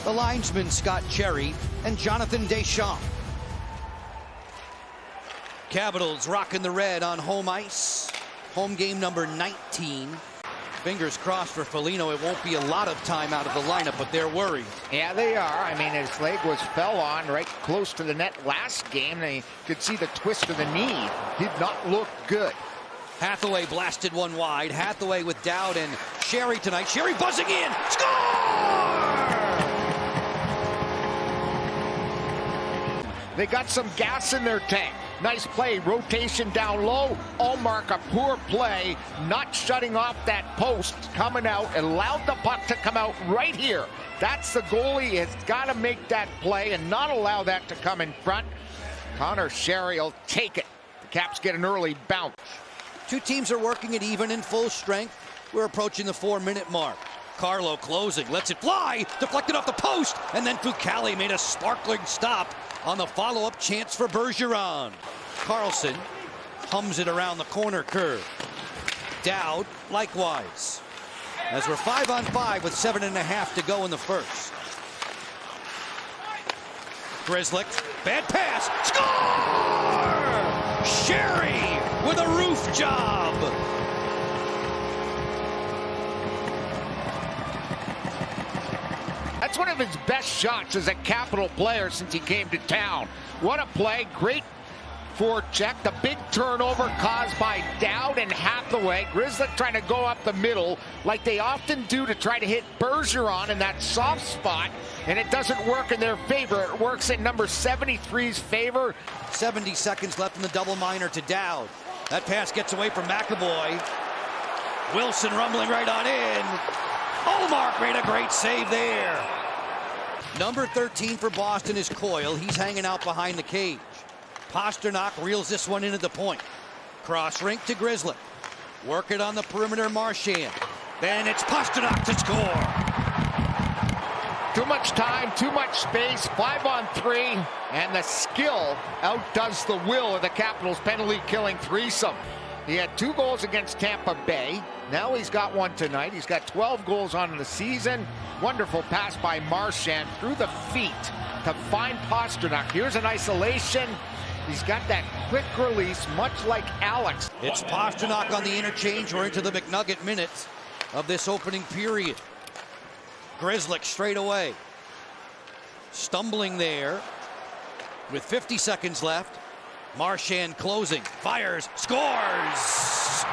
the linesmen Scott Cherry and Jonathan Deschamps. Capitals rocking the red on home ice. Home game number 19. Fingers crossed for Foligno. It won't be a lot of time out of the lineup, but they're worried. Yeah, they are. I mean, his leg fell on right close to the net last game. They could see the twist of the knee. Did not look good. Hathaway blasted one wide. Hathaway with Dowd and Sherry tonight. Sherry buzzing in. Score! They got some gas in their tank. Nice play, rotation down low. Ullmark, a poor play, not shutting off that post, coming out, allowed the puck to come out right here. That's the goalie has got to make that play and not allow that to come in front. Connor Sherry will take it. The Caps get an early bounce. Two teams are working at even in full strength. We're approaching the 4-minute mark. Carlo closing, lets it fly, deflected off the post, and then Fucale made a sparkling stop on the follow-up chance for Bergeron. Carlson hums it around the corner curve. Dowd likewise. As we're 5-on-5 with 7.5 to go in the first. Grzelcyk, bad pass, score! Sherry with a roof job. That's one of his best shots as a Capital player since he came to town. What a play, great forecheck. The big turnover caused by Dowd and Hathaway. Grzelcyk trying to go up the middle like they often do to try to hit Bergeron in that soft spot, and it doesn't work in their favor. It works in number 73's favor. 70 seconds left in the double minor to Dowd. That pass gets away from McAvoy. Wilson rumbling right on in. Ullmark made a great save there. Number 13 for Boston is Coyle. He's hanging out behind the cage. Pastrnak reels this one in at the point. Cross rink to Grzelcyk. Work it on the perimeter, Marchand. Then it's Pastrnak to score. Too much time, too much space, 5-on-3, and the skill outdoes the will of the Capitals' penalty-killing threesome. He had 2 goals against Tampa Bay. Now he's got one tonight. He's got 12 goals on the season. Wonderful pass by Marchand through the feet to find Pastrnak. Here's an isolation. He's got that quick release, much like Alex. It's Pastrnak on the interchange. We're into the McNugget minutes of this opening period. Grzelcyk straight away. Stumbling there with 50 seconds left. Marchand closing, fires, scores!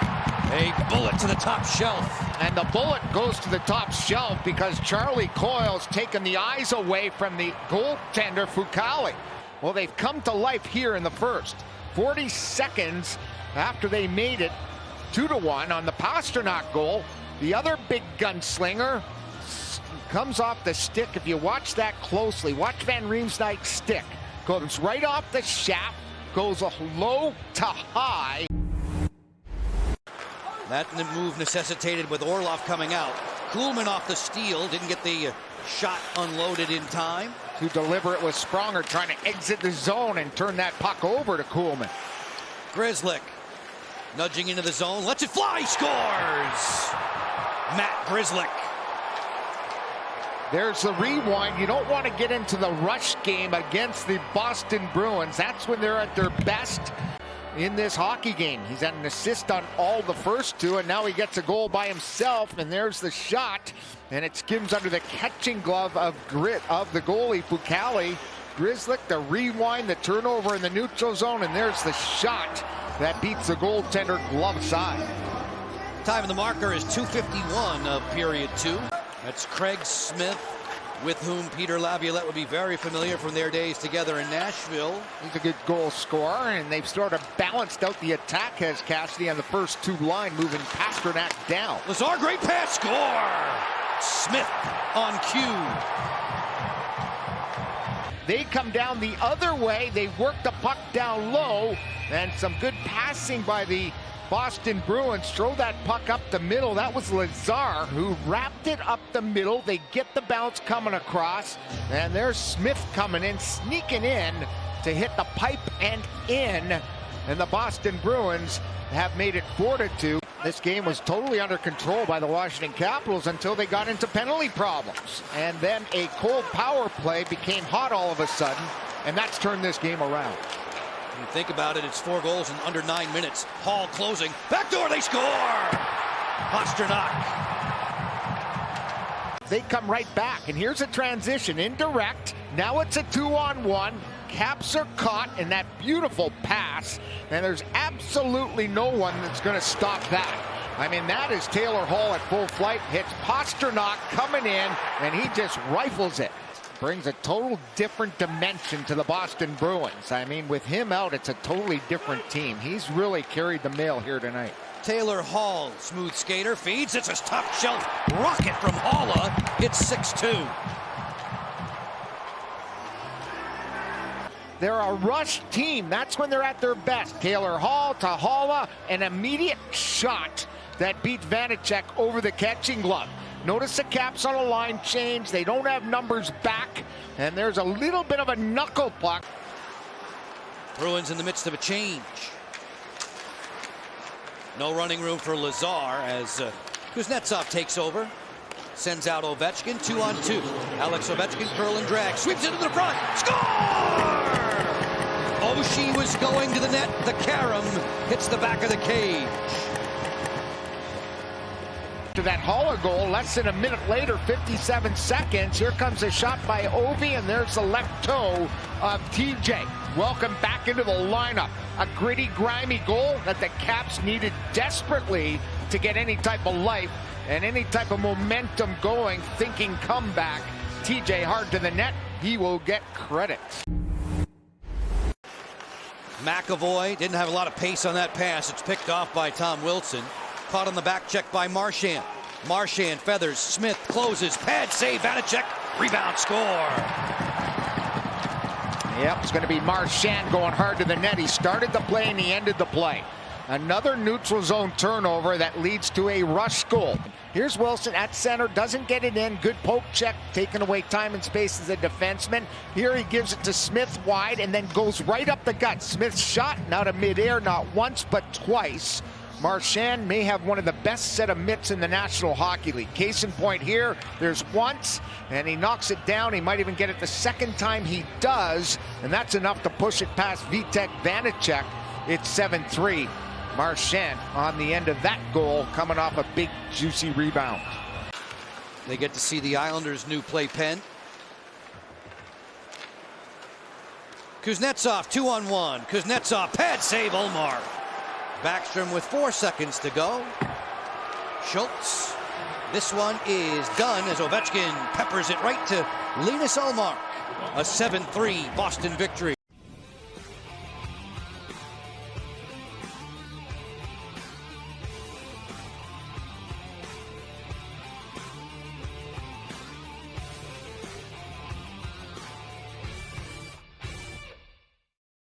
A bullet to the top shelf. And the bullet goes to the top shelf because Charlie Coyle's taken the eyes away from the goaltender Fucale. Well, they've come to life here in the first. 40 seconds after they made it 2-1 on the Pastrnak goal. The other big gunslinger comes off the stick. If you watch that closely, watch Van Riemsdyk's stick. Goes right off the shaft, goes low to high. That move necessitated with Orlov coming out. Kuhlman off the steal, didn't get the shot unloaded in time. Too deliberate with Spronger trying to exit the zone and turn that puck over to Kuhlman. Grzelcyk nudging into the zone, lets it fly, scores! Matt Grzelcyk. There's the rewind. You don't want to get into the rush game against the Boston Bruins. That's when they're at their best in this hockey game. He's had an assist on all the first 2, and now he gets a goal by himself, and there's the shot, and it skims under the catching glove of the goalie, Fucale. Grzelcyk, the rewind, the turnover in the neutral zone, and there's the shot that beats the goaltender glove side. Time of the marker is 2:51 of period 2. That's Craig Smith, with whom Peter Laviolette would be very familiar from their days together in Nashville. He's a good goal scorer, and they've sort of balanced out the attack, has Cassidy, on the first 2 line, moving Pastrnak down. Lazar, great pass, score! Smith on cue. They come down the other way. They work the puck down low, and some good passing by the Boston Bruins. Throw that puck up the middle. That was Lazar who wrapped it up the middle. They get the bounce coming across, and there's Smith coming in, sneaking in to hit the pipe and in, and the Boston Bruins have made it 4-2. This game was totally under control by the Washington Capitals until they got into penalty problems. And then a cold power play became hot all of a sudden, and that's turned this game around. When you think about it, it's 4 goals in under 9 minutes. Hall closing. Backdoor, they score! Pastrnak. They come right back, and here's a transition. Indirect. Now it's a 2-on-1. Caps are caught in that beautiful pass, and there's absolutely no one that's going to stop that. I mean, that is Taylor Hall at full flight, hits Pastrnak coming in, and he just rifles it. Brings a total different dimension to the Boston Bruins. I mean, with him out, it's a totally different team. He's really carried the mail here tonight. Taylor Hall, smooth skater, feeds. It's a top shelf rocket from Halla. It's 6-2. They're a rush team. That's when they're at their best. Taylor Hall to Halla, an immediate shot that beat Vanacek over the catching glove. Notice the Caps on a line change. They don't have numbers back, and there's a little bit of a knuckle puck. Bruins in the midst of a change. No running room for Lazar as Kuznetsov takes over. Sends out Ovechkin, 2-on-2. Alex Ovechkin, curl and drag, sweeps into the front, score! Oshie was going to the net, the carom hits the back of the cage. To that Halla goal, less than a minute later, 57 seconds, here comes a shot by Ovi, and there's the left toe of TJ. Welcome back into the lineup. A gritty, grimy goal that the Caps needed desperately to get any type of life and any type of momentum going, thinking comeback. TJ hard to the net. He will get credit. McAvoy didn't have a lot of pace on that pass. It's picked off by Tom Wilson. Caught on the back check by Marchand. Marchand feathers. Smith closes. Pad save. Vanacek. Rebound score. Yep, it's going to be Marchand going hard to the net. He started the play and he ended the play. Another neutral zone turnover that leads to a rush goal. Here's Wilson at center, doesn't get it in. Good poke check, taking away time and space as a defenseman. Here he gives it to Smith wide and then goes right up the gut. Smith's shot, out of midair, not once but twice. Marchand may have one of the best set of mitts in the National Hockey League. Case in point here, there's once, and he knocks it down. He might even get it the second time he does, and that's enough to push it past Vitek Vanacek. It's 7-3. Marchand on the end of that goal, coming off a big, juicy rebound. They get to see the Islanders' new play pen. Kuznetsov, 2-on-1. Kuznetsov, pad save, Ullmark. Backstrom with 4 seconds to go. Schultz. This one is done as Ovechkin peppers it right to Linus Ullmark. A 7-3 Boston victory.